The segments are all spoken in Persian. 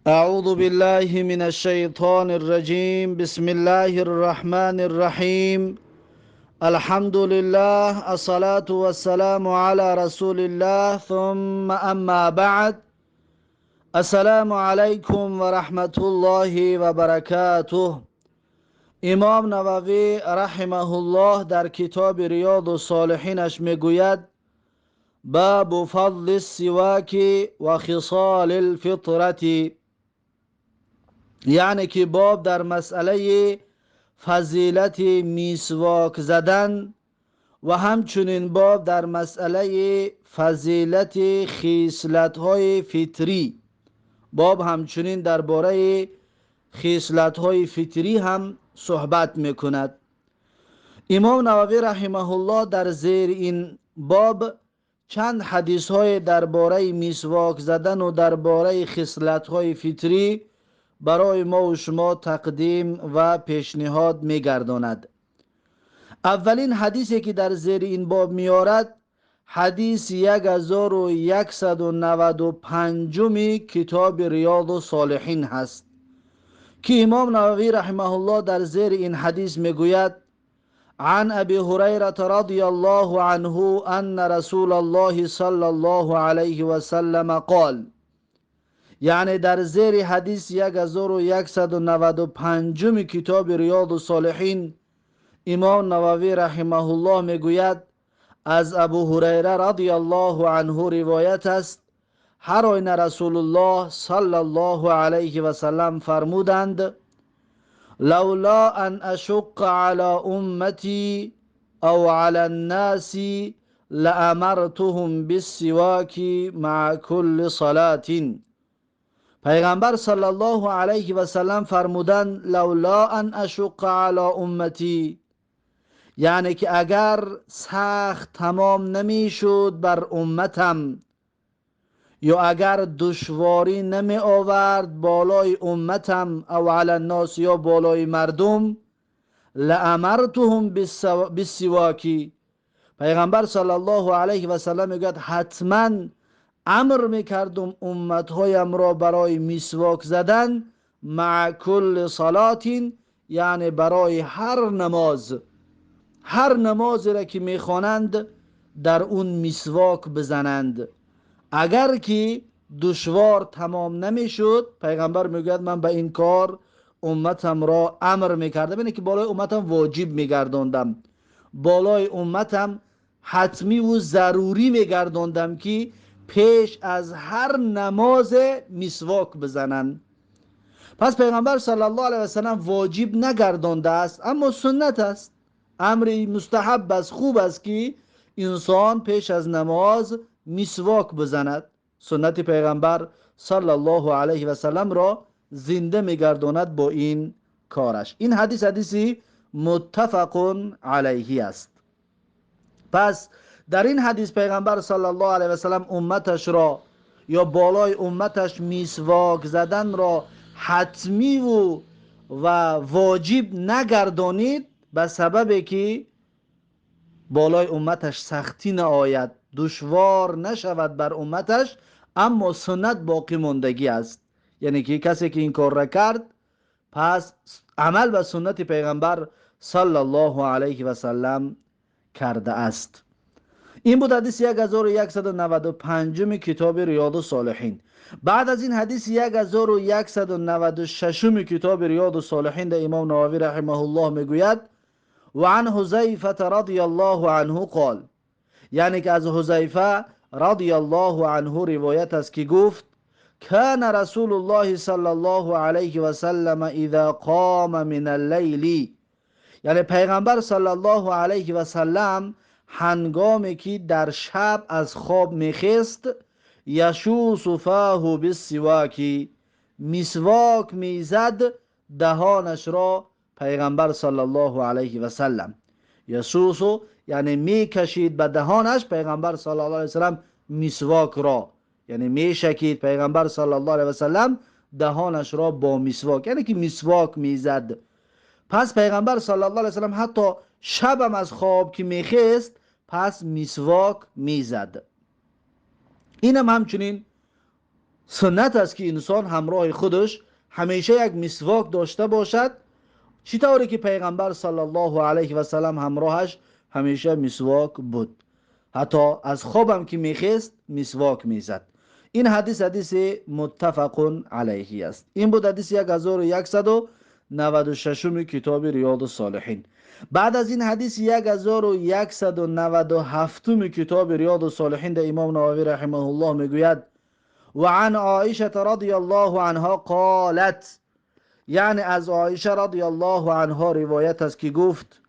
أعوذ بالله من الشيطان الرجيم. بسم الله الرحمن الرحيم. الحمد لله، الصلاة والسلام على رسول الله، ثم أما بعد. السلام عليكم ورحمة الله وبركاته. امام نووی رحمه الله در کتاب ریاض الصالحینش میگوید: باب فضل السواک و خصال الفطرة، یعنی که باب در مسئله فضیلت میسواک زدن و همچنین باب در مسئله فضیلت خصلت‌های فطری. باب همچنین درباره خصلت‌های فطری هم صحبت میکند. امام نووی رحمه الله در زیر این باب چند حدیث های درباره میسواک زدن و درباره خصلت‌های فطری برای ما و شما تقدیم و پیشنهاد میگرداند. اولین حدیثی که در زیر این باب میارد حدیث 1195 کتاب ریاض الصالحین هست که امام نووی رحمه الله در زیر این حدیث میگوید: عن ابی هریره رضی الله عنه ان رسول الله صلی الله علیه و سلم قال، یعنی در زیر حدیث 1195 کتاب ریاض الصالحین امام نووی رحمه الله میگوید: از ابو هریره رضی الله عنه روایت است، هر آینه رسول الله صلی الله علیه و سلم فرمودند: لولا ان اشق علی امتی او علی الناس لامرتهم بالسواک مع كل صلاة. پیغمبر صلی الله علیه و سلم فرمودند: لولا ان اشق علی امتی، یعنی که اگر سخت تمام نمی شد بر امتم، یا اگر دشواری نمی آورد بالای امتم، او علی الناس یا بالای مردم، لامرتهم بالسواک، پیغمبر صلی الله علیه و سلم میگوید حتما امر میکردم امتهایم را برای مسواک زدن مع کل صلات، یعنی برای هر نماز را که میخوانند در اون مسواک بزنند. اگر که دشوار تمام نمیشد، پیغمبر میگوید من به این کار امتم را امر میکردم، یعنی که بالای امتم واجب میگرداندم، بالای امتم حتمی و ضروری میگرداندم که پیش از هر نماز مسواک بزنن. پس پیغمبر صلی الله علیه و سلم واجب نگردانده است، اما سنت است، امر مستحب است، خوب است که انسان پیش از نماز مسواک بزند. سنت پیغمبر صلی الله علیه و سلم را زنده میگرداند با این کارش. این حدیثی متفق علیه است. پس در این حدیث پیغمبر صلی الله علیه و سلم امتش را یا بالای امتش مسواک زدن را حتمی و واجب نگردانید، به سبب که بالای امتش سختی نآید، دشوار نشود بر امتش، اما سنت باقی ماندگی است. یعنی که کسی که این کار را کرد، پس عمل به سنت پیغمبر صلی الله علیه و سلم کرده است. این بود حدیث 1195 کتاب ریاض الصالحین. بعد از این حدیث 1196 کتاب ریاض الصالحین در امام نووی رحمه الله میگوید: و عن حذیفه رضی الله عنه قال، یعنی که از حذیفه رضی الله عنه روایت است که گفت: کان رسول الله صلی الله علیه و سلم اذا قام من اللیل، یعنی پیغمبر صلی الله علیه و سلم هنگامی که در شب از خواب میخست، یشوس فاه بالسواک، مسواک میزد دهانش را پیغمبر صلی الله علیه و سلم. یسوس یعنی میکشید به دهانش پیغمبر صلی الله علیه و سلم مسواک را، یعنی میشکید پیغمبر صلی الله علیه و سلم دهانش را با مسواک، یعنی که مسواک میزد. پس پیغمبر صلی الله علیه و سلم حتی شبم از خواب که میخست پس مسواک میزد. اینم همچنین سنت است که انسان همراه خودش همیشه یک مسواک داشته باشد، چطوری که پیغمبر صلی الله علیه و سلم همراهش همیشه مسواک بود، حتی از خوابم که میخست مسواک میزد. این حدیث متفق علیه است. این بود حدیث 1196 کتاب ریاض الصالحین. بعد از این حدیث 1197 کتاب ریاض الصالحین در امام نووی رحمه الله میگوید وعن عائشه رضی الله عنها قالت، یعنی از عایشه رضی الله عنها روایت است که گفت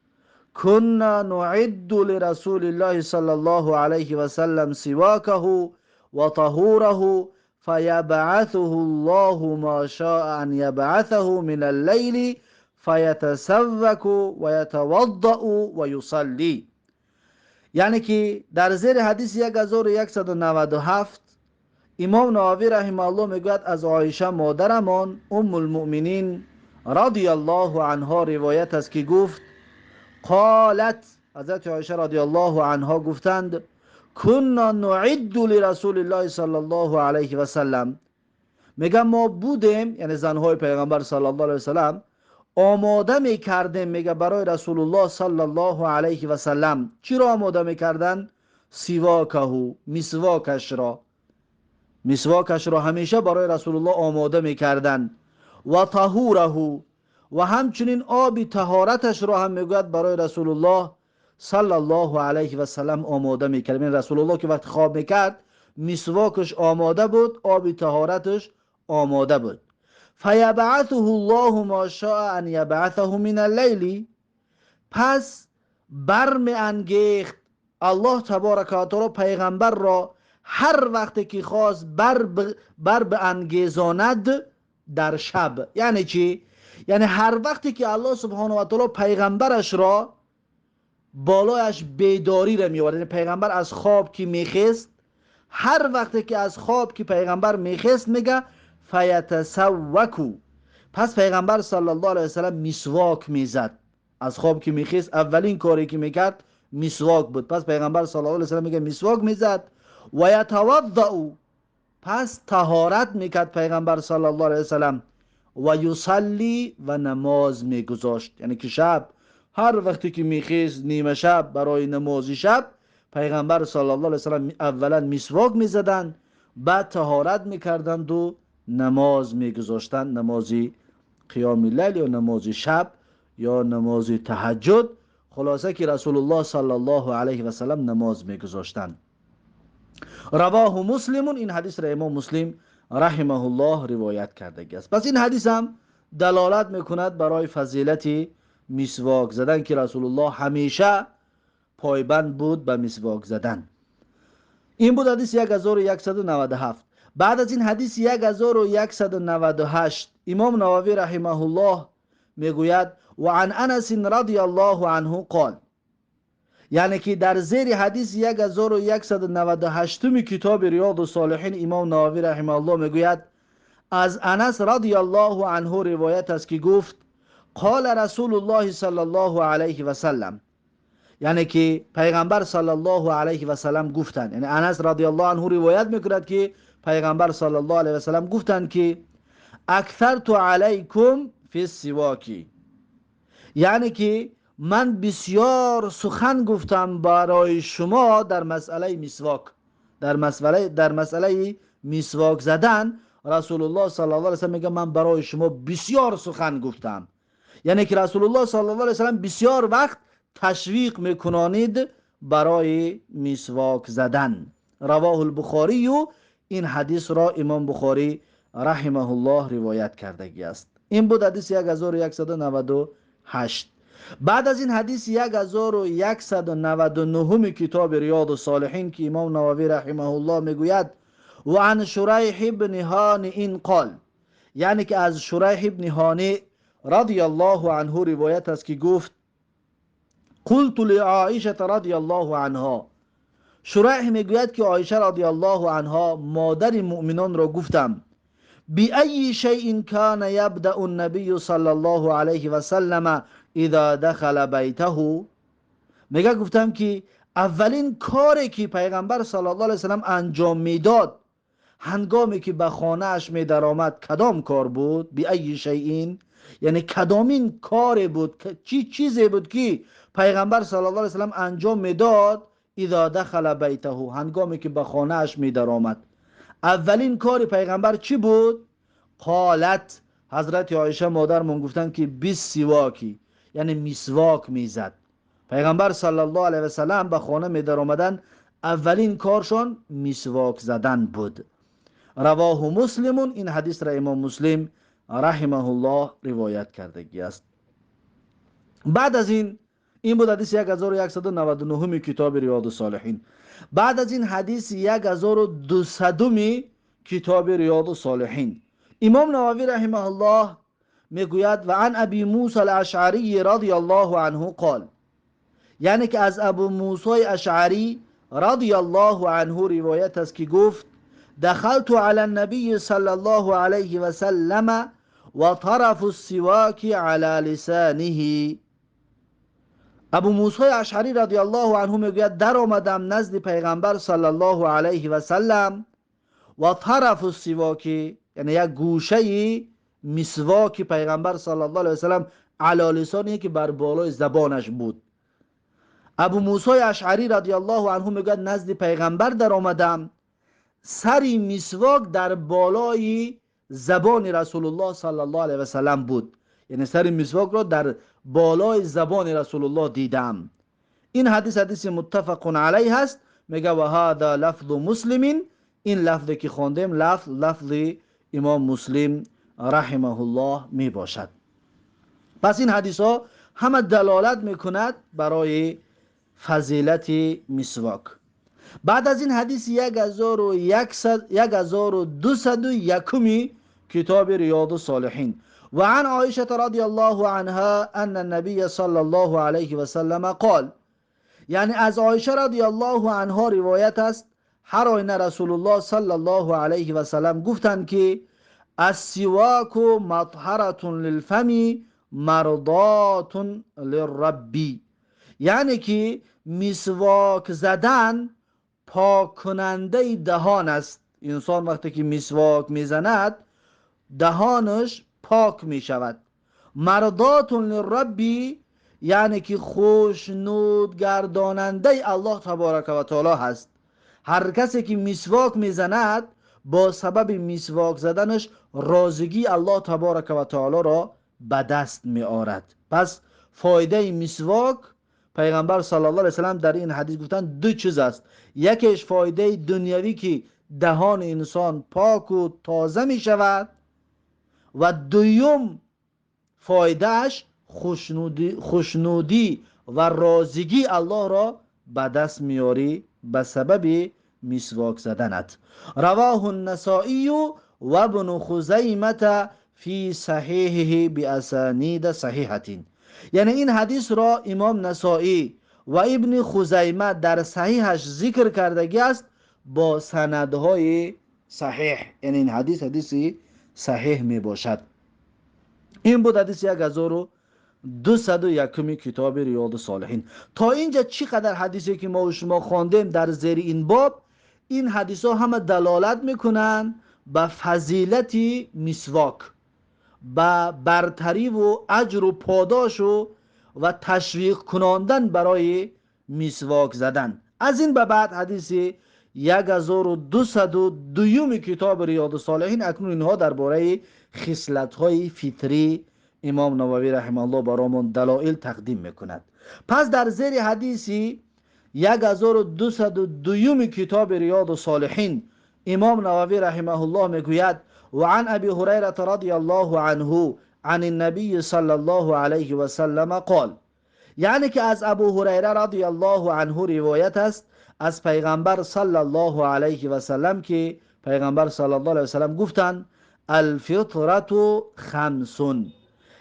كنا نعد لرسول الله صلی الله علیه و سلم سواکه و طهوره فیبعثه الله ما شاء ان یبعثه من الليل فیتسوک و یتوضأ و یصلی. یعنی که در زیر حدیث 1197 امام نووی رحمه الله میگوید از عایشه مادرمان ام المؤمنین رضی الله عنها روایت است که گفت قالت، حضرت عایشه رضی الله عنها گفتند كنا نعد لرسول الله صلی الله علیه و سلم، میگم ما بودیم، یعنی زنهای پیغمبر صلی الله علیه و سلم آماده میکردیم، میگه برای رسول الله صلی الله علیه و سلم. چی را آماده میکردن؟ سواکه، مسواکش را همیشه برای رسول الله آماده میکردن، و طهوره، و همچنین آب طهارتش را هم میگوید برای رسول الله صلی الله علیه و سلم آماده میکرد. این رسول الله که وقت خواب میکرد مسواکش آماده بود، آب طهارتش آماده بود. فیبعثه الله ما شاء ان یبعثه من اللیل، پس برمی انگیخت الله تبارک و تعالی پیغمبر را هر وقتی که خواست بر به انگیزاند در شب. یعنی چی؟ یعنی هر وقتی که الله سبحانه و تعالی پیغمبرش را بالایش بیداری را می‌آورد، یعنی پیغمبر از خواب که میخست، هر وقتی که از خواب که پیغمبر میخست میگه فیتسوکو، پس پیغمبر صلی الله علیه و سلم مسواک میزد. از خواب که میخست اولین کاری که میکرد مسواک بود، پس پیغمبر صلی الله علیه و سلم میگه مسواک میزد. و یتوضأ، پس طهارت میکرد پیغمبر صلی الله علیه و سلم. و یصلی، و نماز میگذاشت. یعنی که شب هر وقتی که میخیز نیمه شب برای نماز شب، پیغمبر صلی الله علیه و سلم اولا مسواک میزدند، بعد طهارت میکردند و نماز میگذاشتند، نماز قیام اللیل یا نماز شب یا نماز تهجد. خلاصه که رسول الله صلی الله علیه و سلم نماز میگذاشتند. رواه مسلم، این حدیث را امام مسلم رحمه الله روایت کرده است. پس این حدیث هم دلالت میکند برای فضیلت مسواک زدن که رسول الله همیشه پایبند بود به مسواک زدن. این بود حدیث 1197. بعد از این حدیث 1198 امام نووی رحمه الله میگوید و عن انس رضی الله عنه قال، یعنی که در زیر حدیث 1198 کتاب ریاض الصالحین امام نووی رحمه الله میگوید از انس رضی الله عنه روایت است که گفت قال رسول الله صلی الله علیه و سلم، یعنی که پیغمبر صلی الله علیه و سلم گفتند، یعنی انس رضی الله عنه روایت میکند که پیغمبر صلی الله علیه و سلم گفتند که اکثرت علیکم فی السواک، یعنی که من بسیار سخن گفتم برای شما در مسئله مسواک، در مسئله مسواک زدن. رسول الله صلی الله علیه و سلم میگه من برای شما بسیار سخن گفتم، یعنی که رسول الله صلی الله علیه و سلم بسیار وقت تشویق میکنانید برای مسواک زدن. رواه البخاری، و این حدیث را امام بخاری رحمه الله روایت کرده است. این بود حدیث 1198. بعد از این حدیث 1199 کتاب ریاض الصالحین که امام نووی رحمه الله میگوید و عن شریح بن هانی قال، یعنی که از شریح بن هانی رضی الله عنه روایت است که گفت قلت لعائشه رضی الله عنها، شریح میگوید که عایشه رضی الله عنها مادر مؤمنان را گفتم بأي شيء كان يبدأ النبي صلى الله عليه وسلم اذا دخل بیته، میگه گفتم که اولین کاری که پیغمبر صلی الله علیه وسلم انجام میداد هنگامی که به خانه اش می درآمد کدام کار بود؟ بی ای شیء، یعنی کدامین کار بود، چیزی بود که پیغمبر صلی الله علیه وسلم انجام میداد؟ اذا دخل بیته، هنگامی که به خانه اش می درآمد اولین کار پیغمبر چی بود؟ قالت، حضرت عایشه مادرمون گفتن که بیس سواکی، یعنی مسواک میزد. پیغمبر صلی الله علیه و سلم به خانه می در آمدن اولین کارشان مسواک زدن بود. رواه مسلم، این حدیث را امام مسلم رحمه الله روایت کردگی است. بعد از این بود حدیث 1199 کتاب ریاض الصالحین. بعد از این حدیث 1200 کتاب ریاض الصالحین، امام نووی رحمه الله میگوید و عن ابی موسی الاشعری رضی الله عنه قال، یعنی که از ابو موسی اشعری رضی الله عنه روایت است که گفت دخلت علی النبی صلی الله علیه و سلم و طرف السواک علی لسانه. ابو موسی اشعری رضی الله عنه میگوید در آمدم نزد پیغمبر صلی الله علیه و سلم و طرف السواک، یعنی یک گوشه مسواک پیغمبر صلی الله علیه و سلم علی لسانه که بر بالای زبانش بود. ابو موسی اشعری رضی الله عنه میگوید نزد پیغمبر در آمدم، سری مسواک در بالای زبان رسول الله صلی الله علیه و سلم بود، یعنی سری مسواک را در بالای زبان رسول الله دیدم. این حدیث متفق علیه است. میگه و هذا لفظ مسلم، این لفظی که خواندیم لفظ امام مسلم رحمه الله می باشد. پس این حدیث ها همه دلالت میکند برای فضیلت مسواک. بعد از این حدیث 1201 کتاب ریاض الصالحین و عن عایشه رضی الله عنها ان النبی صلی الله علیه و سلم قال، یعنی از عایشه رضی الله عنها روایت است هر آینه رسول الله صلی الله علیه و سلم گفتند که السواک مطهرة للفم مرضات للرب، یعنی که مسواک زدن پاک کننده دهان است. انسان وقتی که مسواک میزند دهانش پاک می شود. مرضات للرب، یعنی که خوشنود گرداننده الله تبارک و تعالی هست. هر کسی که مسواک میزند با سبب مسواک زدنش رازگی الله تبارک و تعالی را به دست می آورد. پس فایده مسواک پیغمبر صلی الله علیه و سلم در این حدیث گفتن دو چیز است. یکیش فایده دنیوی که دهان انسان پاک و تازه می شود و دوم فایدهش خوشنودی و رازگی الله را به دست میاری به سبب مسواک زدنت. رواه النسائی و ابن خزیمه فی صحیحه باسانید صحیحه، یعنی این حدیث را امام نسائی و ابن خزیمه در صحیحش ذکر کردگی است با سندهای صحیح، یعنی این حدیث صحیح می باشد. این بود حدیث 1201 کتاب ریاض الصالحین. تا اینجا چقدر حدیثی که ما و شما خواندیم در زیر این باب، این حدیث ها همه دلالت میکنن به فضیلت مسواک، به برتری و اجر و پاداش و تشویق کناندن برای مسواک زدن. از این به بعد حدیث 1202 کتاب ریاض الصالحین، اکنون اینها درباره خصلت‌های فطری امام نووی رحمه الله برامون دلایل تقدیم میکند. پس در زیر حدیث 1202 کتاب ریاض الصالحین امام نووی رحمه الله میگوید و عن ابی هریره رضی الله عنه عن النبی صلی الله علیه و سلم قال، یعنی که از ابو هریره رضی الله عنه روایت است از پیغمبر صلی الله علیه و سلم که پیغمبر صلی الله علیه و سلم گفتند الفطرة خمس،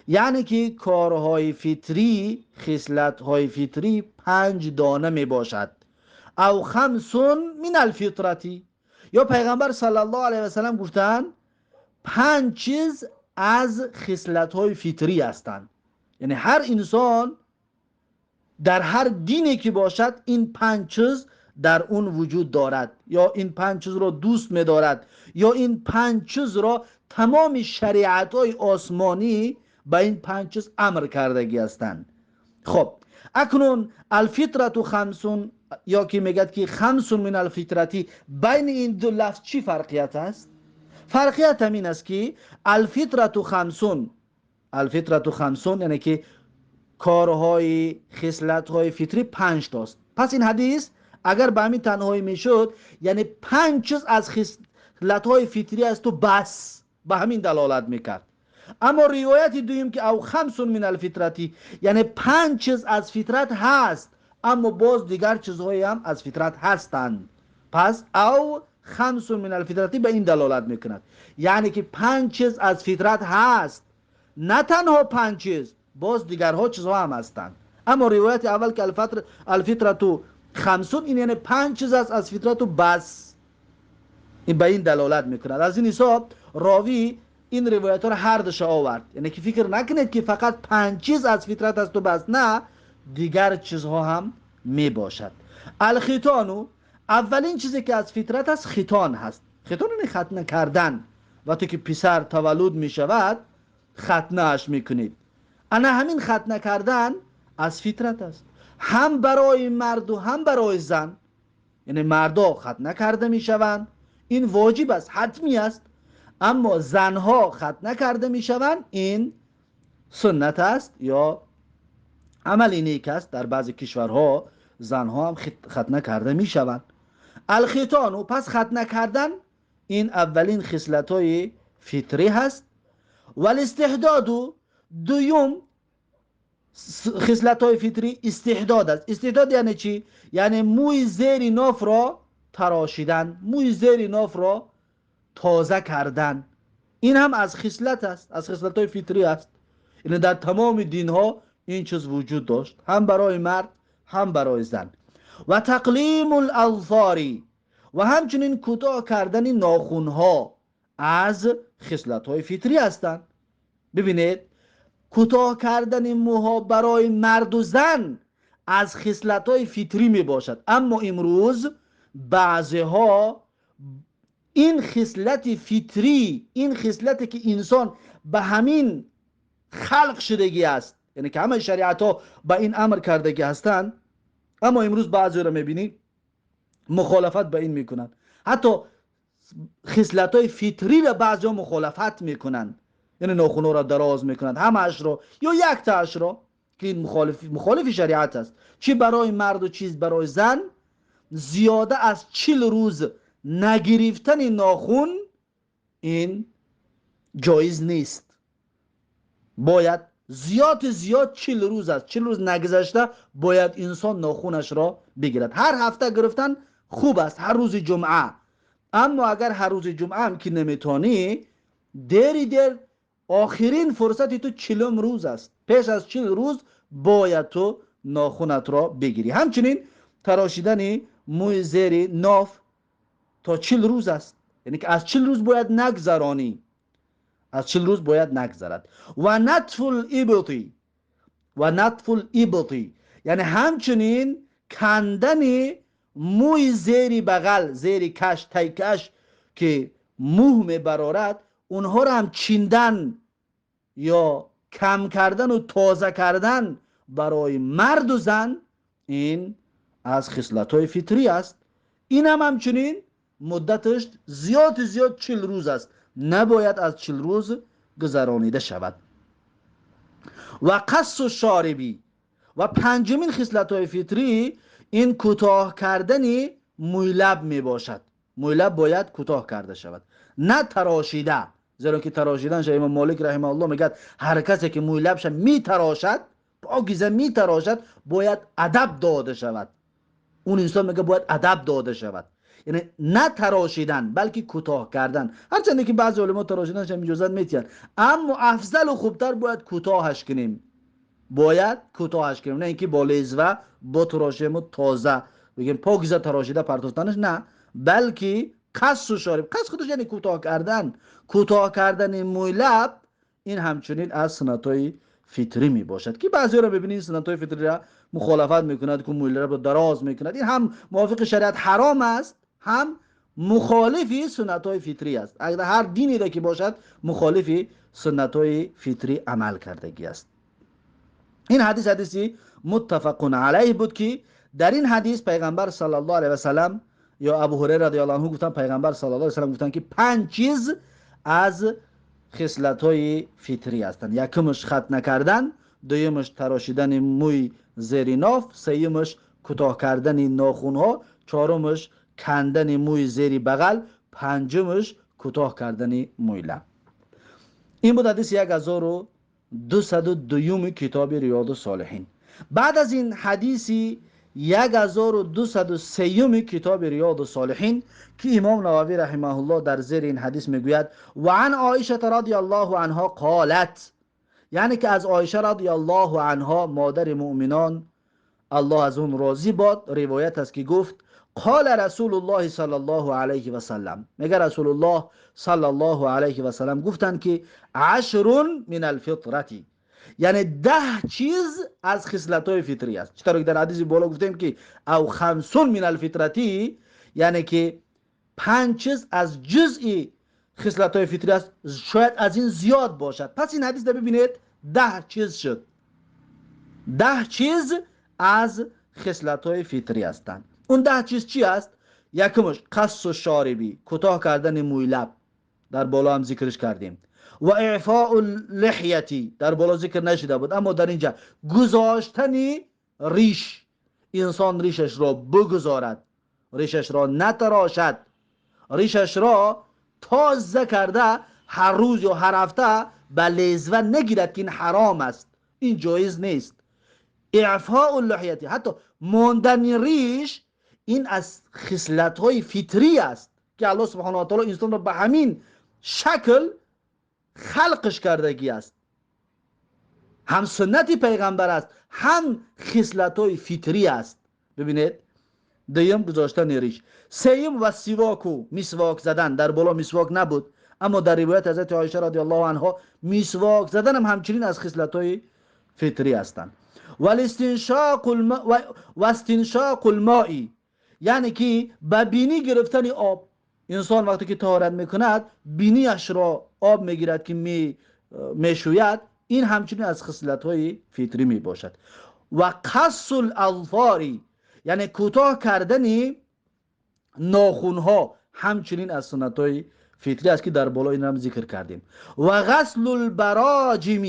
یعنی که کارهای فطری، خصلت‌های فطری 5 دانه می باشد. او خمس من الفطرة، یا پیغمبر صلی الله علیه و سلم گفتند 5 چیز از خصلت‌های فطری هستند. یعنی هر انسان در هر دینی که باشد این 5 چیز در اون وجود دارد، یا این 5 چیز را دوست می دارد، یا این 5 چیز را تمام شریعت های آسمانی به این 5 چیز امر کردگی هستند. خب اکنون الفطرت خمسون، یا که میگد که خمسون من الفطرتی، بین این دو لفظ چی فرقیت است؟ فرقیت همین است که الفطرت خمسون، الفطرت خمسون یعنی که کارهای خصلت‌های فطری 5 تاست. پس این حدیث اگر به همین تنهایی میشد یعنی 5 چیز از خصلت‌های فطری است و بس، به همین دلالت میکرد. اما روایت دویم که او خمسون من الفطرتی یعنی 5 چیز از فطرت هست اما باز دیگر چیزهایی هم از فطرت هستند. پس او خمسون من الفطرتی به این دلالت میکند یعنی که 5 چیز از فطرت هست، نه تنها 5 چیز، باز دیگرها چیزها هم هستند. اما روایت اول که الفطرت خمسون، این یعنی 5 چیز است از فطرت و بس، این به این دلالت میکند. از این حساب راوی این روایت ها را هر دوش آورد، یعنی که فکر نکنید که فقط 5 چیز از فطرت است و بس، نه، دیگر چیزها هم می باشد. الختانو، اولین چیزی که از فطرت است ختان هست. ختان یعنی ختنه کردن. وقتی که پسر تولد می شود ختنه اش می کنید. انا همین ختنه کردن از فطرت است، هم برای مرد و هم برای زن. یعنی مردا ختنه کرده می شوند، این واجب است، حتمی است. اما زنها ختنه کرده می شوند، این سنت است یا عمل نیک است. در بعضی کشورها زنها هم ختنه کرده می شوند. الختانو، پس ختنه کردن این اولین خصلت‌های فطری هست. والاستحدادو، دوم خصلت‌های فطری استحداد است. استحداد یعنی چی؟ یعنی موی زیر ناف را تراشیدن، موی زیر ناف را تازه کردن. این هم از خصلت است، از خصلت‌های فطری است. یعنی در تمام دین‌ها این چیز وجود داشت، هم برای مرد هم برای زن. و تقلیم الاظفاری، و همچنین کوتاه کردن ناخن‌ها از خصلت‌های فطری هستند. ببینید کوتاه کردن موها برای مرد و زن از خصلت‌های فطری می باشد، اما امروز بعضی‌ها این خصلت فطری، این خصلتی که انسان به همین خلق شدگی است، یعنی که همه شریعت ها به این امر کردگی هستند، اما امروز بعضی رو میبینی مخالفت به این میکنند. حتی خصلت های فطری را بعضی ها مخالفت میکنند، یعنی ناخن‌ها را دراز میکنند، همه‌اش را یا یک تاش را، که این مخالف شریعت است. چی برای مرد و چیز برای زن. زیاده از 40 روز نگرفتن ناخن این جایز نیست. باید زیاد 40 روز است، 40 روز نگذشته باید انسان ناخنش را بگیرد. هر هفته گرفتن خوب است، هر روز جمعه. اما اگر هر روز جمعه هم که نمیتونی، دیر آخرین فرصتی تو 40 روز است. پیش از 40 روز باید تو ناخنت را بگیری. همچنین تراشیدن موی زیر ناف تا 40 روز است، یعنی که از 40 روز باید نگذرانی، از 40 روز باید نگذرد. و نطف الابطی، و نطف الابطی یعنی همچنین کندن موی زیر بغل، زیر کش، تیکش که موه میبرارد، اونها را هم چیندن یا کم کردن و تازه کردن برای مرد و زن، این از خصلت‌های فطری است. این هم همچنین مدتش زیاد 40 روز است، نباید از 40 روز گذرانیده شود. و قص و شاربی، و پنجمین خصلت‌های فطری این کوتاه کردن موی لب می باشد. موی لب باید کوتاه کرده شود، نه تراشیده. زیرا که تراشیدن امام مالک رحمه الله میگه هر کسی که موی لبش می تراشد، پاکیزه می تراشد، باید ادب داده شود. اون انسان میگه باید ادب داده شود، یعنی نه تراشیدن بلکه کوتاه کردن. هرچند که بعضی علما تراشیدنش هم اجازه میتین، اما افضل و خوبتر باید کوتاهش کنیم، باید کوتاهش کنیم، نه اینکه با لیزوه با تراشیم و تازه بگیم پاکیزه تراشیده پرتوفتنش، نه، بلکه قص و شارب. قص خودش یعنی کوتاه کردن، کوتاه کردن موی لب، این همچنین از سنت‌های فطری می باشد. که بعضی را ببینید سنت های فطری را مخالفت میکند که موله را دراز میکند، این هم موافق شریعت حرام است، هم مخالفی سنت های فطری است. اگر هر دینی را که باشد مخالفی سنت های فطری عمل کردگی است. این حدیثی متفق علیه بود که در این حدیث پیغمبر صلی الله علیه و سلم یا ابو هریره رضی الله عنه گفتن پیغمبر صلی الله علیه و سلم گفتن که 5 چیز از خصلت‌های فطری هستند. یکمش خط نکردن، دویمش تراشیدن موی زیر ناف، سومش کوتاه کردن ناخن‌ها، چهارمش کندن موی زیر بغل، پنجمش کوتاه کردن موی لب. این بود حدیث 1202 کتاب ریاض الصالحین. بعد از این حدیثی 1203 کتاب ریاض الصالحین که امام نووی رحمه الله در زیر این حدیث میگوید و عن عایشه رضی الله عنها قالت، یعنی که از عایشه رضی الله عنها مادر مؤمنان الله از اون راضی باد روایت است که گفت قال رسول الله صلی الله علیه و سلم، میگه رسول الله صلی الله علیه و سلم گفتن که 10 من الفطرتی، یعنی 10 چیز از خصلت‌های فطری است. چطور که در حدیث بالا گفتیم که او 5 من الفطرتی، یعنی که 5 چیز از جزئی خصلت‌های فطری است، شاید از این زیاد باشد. پس این حدیث رو ببینید 10 چیز شد. 10 چیز از خصلت‌های فطری هستند. اون 10 چیز چی است؟ یکمش قص و شاربی، کوتاه کردن موی لب، در بالا هم ذکرش کردیم. و اعفاء اللحیتی، در بالا ذکر نشده بود اما در اینجا گذاشتن ریش، انسان ریشش را بگذارد، ریشش را نتراشد، ریشش را تازه کرده هر روز یا هر هفته به لیزوه نگیرد که این حرام است، این جایز نیست. اعفاء اللحیتی، حتی ماندن ریش، این از خصلت‌های فطری است که الله سبحانه و تعالی انسان را به همین شکل خلقش کردگی است. هم سنت پیغمبر است، هم خصلت‌های فطری است. ببینید، دوم گذاشتن ریش، سوم و سواک، مسواک زدن، در بالا مسواک نبود اما در روایت حضرت عایشه رضی الله عنها مسواک زدن هم همچنین از خصلت‌های فطری هستند. و استنشاق الماء، یعنی که به بینی گرفتن آب، انسان وقتی که طهارت میکند بینیش را آب میگیرد که میشوید، این همچنین از خصلت‌های فطری می باشد. و قص الاظفار، یعنی کوتاه کردن ناخن‌ها، همچنین از سنت‌های فطری است که در بالا این هم ذکر کردیم. و غسل البراجم،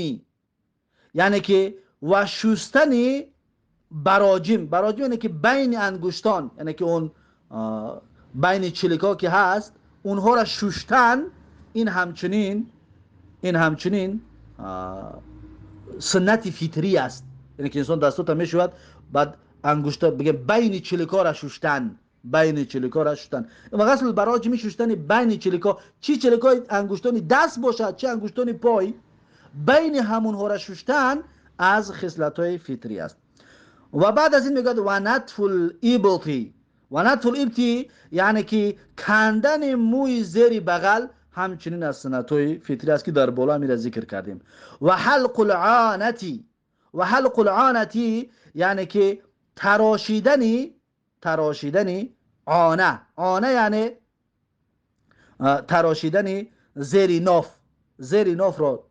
یعنی که و شستن براجم، براجم یعنی که بین انگشتان، یعنی که اون بین چلیکا که هست اونها را شستن، این همچنین سنت فطری است. یعنی که انسان دستوتا میشود بعد انگشتا بگه بین چلیکا را شستن، بین چلیکا را شستن. و غسل البراجم شستن بین چلیکا، چی چلیکای انگشتان دست باشد چه انگشتان پای، بین همونها را شستن از خصلت‌های فطری است. و بعد از این میگه و نتف الابطی، و نتف الابطی یعنی که کندن موی زیر بغل، همچنین از سنت‌های فطری است که در بالا میره ذکر کردیم. و حلق العانتی، و حلق العانتی یعنی که تراشیدن عانه، عانه یعنی تراشیدن زیر ناف، زیر ناف را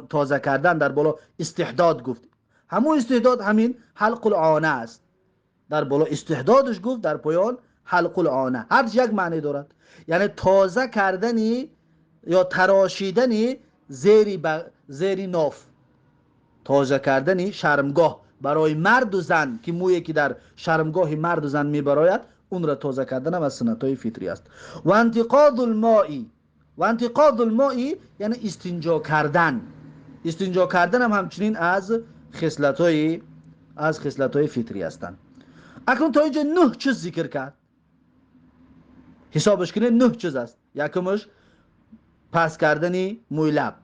تازه کردن، در بالا استحداد گفت، همون استحداد همین حلق العانه است. در بالا استحدادش گفت، در پایان حلق العانه، هر یک معنی دارد، یعنی تازه کردنی یا تراشیدنی زیر ناف، تازه کردنی شرمگاه برای مرد و زن، که مویی که در شرمگاه مرد و زن میبراید اون را تازه کردن هم از سنت‌های فطری است. و انتقاض الماء، و انتقاض الماء یعنی استنجا کردن، استنجا کردن هم همچنین از خصلت‌های فطری هستند. اکنون تا اینجا 9 چیز ذکر کرد، حسابش کنید 9 چیز است. یکمش پس کردن موی لب،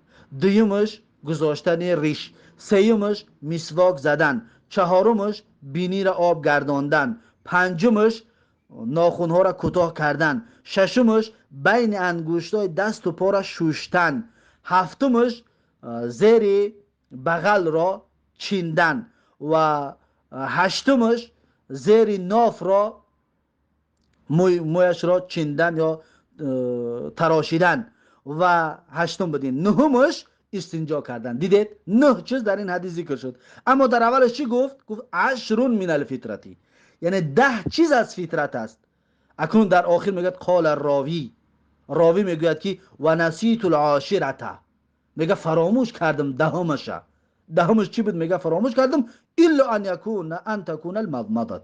دویمش گذاشتن ریش، سومش مسواک زدن، چهارمش بینی را آب گرداندن، پنجمش ناخن‌ها را کوتاه کردن، ششمش بین انگشتای دست و پا را شستن، هفتمش زیر بغل را چیندن و هشتمش زیر ناف را مویش را چیندن یا تراشیدن و هشتم بدین. نهمش استنجا کردن. دیدید 9 چیز در این حدیث ذکر شد. اما در اولش چی گفت؟ گفت 10 من الفطرتی، یعنی 10 چیز از فطرت است. اکنون در آخر میگه قال راوی میگوید که و نسیت العاشرته، میگه فراموش کردم دهمش چی بود؟ میگه فراموش کردم الا ان تکون المضمضه،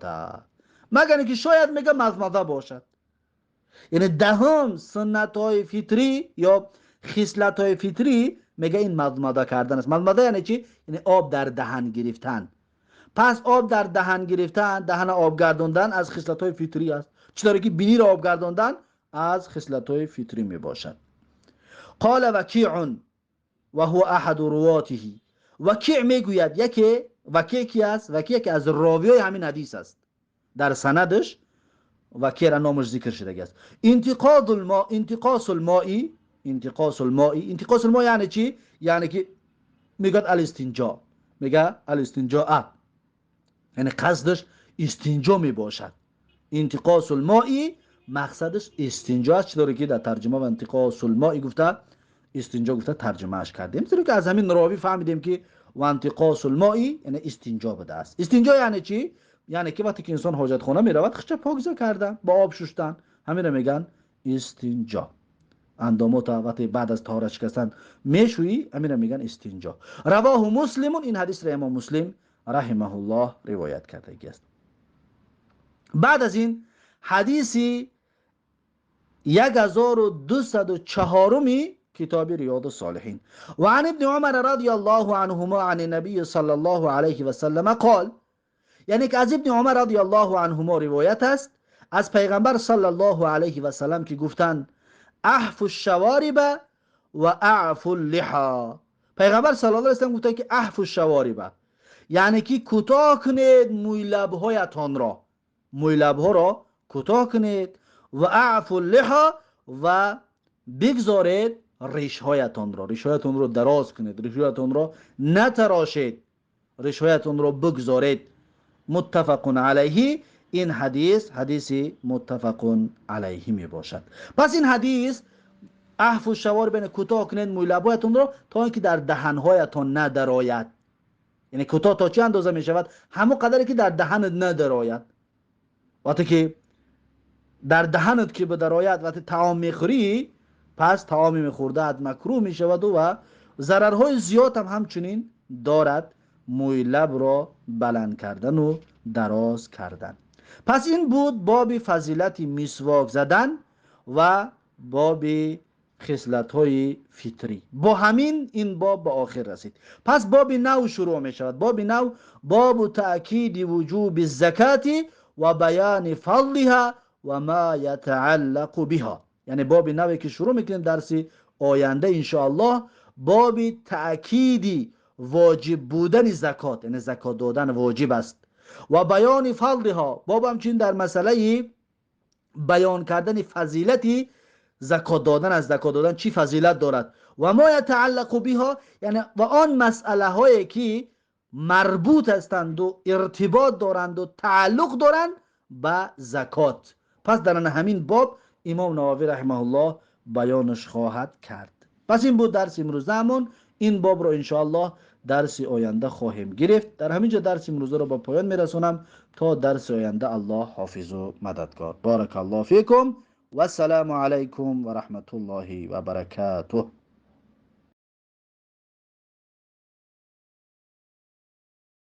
مگر اینکه شاید میگه مضمضه باشد. یعنی دهم سنت های فطری یا خصلت های فطری میگه این مضمضه کردن است. مضمضه یعنی چی؟ یعنی آب در دهن گرفتن. پس آب در دهن گرفتن، دهن آب گرداندن از خصلت های فطری است، چطوری که بینی را آب گرداندن از خصلت های فطری می باشد. قال وکیع و هو احد رواته، وکیع میگوید وکیع کی است؟ وکیع که از راویای همین حدیث است، در سندش وکیع را نامش ذکر شده است. انتقاص الماء یعنی چی؟ یعنی که میگه الاستنجاء، یعنی قصدش استنجا می باشد. انتقاص الماء مقصدش استنجا است، چطوری که در ترجمه و انتقاص الماء گفته استنجا گفته ترجمه اش کردیم. چطوری که از همین راوی فهمیدیم که و انتقاص الماء یعنی استنجا بوده است. استنجا یعنی چی؟ یعنی که وقتی که انسان حاجت خانه می رود خودش پاکیزه کردن با آب شستن، همین رو میگن استنجا. اندامات وقتی بعد از طهارت شکستن میشویی، همین رو میگن استنجا. رواه مسلم، این حدیث را امام مسلم رحمه الله روایت کرده است. بعد از این حدیثی 1204 کتاب ریاض الصالحین. و عن ابن عمر رضی الله عنهما عن النبی صلی الله علیه و سلم قال، یعنی که از ابن عمر رضی الله عنهما روایت است از پیغمبر صلی الله علیه و سلم که گفتند احفو الشوارب و اعفو اللحا. پیغمبر صلی الله علیه و سلم گفتند که احفو الشوارب یعنی که کوتاه کنید موی لب‌هایتان را، موی لب‌ها را کوتاه کنید، و اعفو اللحا و بگذارید ریش‌هایتان را دراز کنید، ریش‌هایتان را نتراشید، ریش‌هایتان را بگذارید. متفق علیه، این حدیث متفق علیه می باشد. پس این حدیث احفو الشوارب بین کوتاه کنید موی لب‌هایتان را تا اینکه در دهن‌هایتان ندرآید. یعنی کوتاه تا چه اندازه می شود؟ همون قدری که در دهنت ندرآید. وقتی که در دهنت که بدرآید، وقتی طعام میخوری، پس طعامی میخوردت مکروه می شود و ضررهای زیاد هم همچنین دارد، موی لب را بلند کردن و دراز کردن. پس این بود باب فضیلت مسواک زدن و باب خصلت‌های فطری. با همین این باب به آخر رسید. پس باب نو شروع می شود. باب نو باب تأکید وجوب الزکات و بیان فضلها و ما یتعلق بها. یعنی باب نوی که شروع میکنیم درس آینده انشاءالله، باب تأکید واجب بودن زکات، یعنی زکات دادن واجب است، و بیان فضلها، باب همچنین در مسئله بیان کردن فضیلتی زکات دادن، از زکات دادن چی فضیلت دارد، و ما یتعلق بها یعنی و آن مسئله هایی که مربوط هستند و ارتباط دارند و تعلق دارند به زکات. پس در همین باب امام نووی رحمه الله بیانش خواهد کرد. پس این بود درس امروز همون. این باب رو انشاءالله درس آینده خواهیم گرفت. در همینجا درس امروز رو با پایان میرسونم تا درس آینده. الله حافظ و مددگار. بارک الله فیکم و السلام علیکم و رحمت الله و برکاته.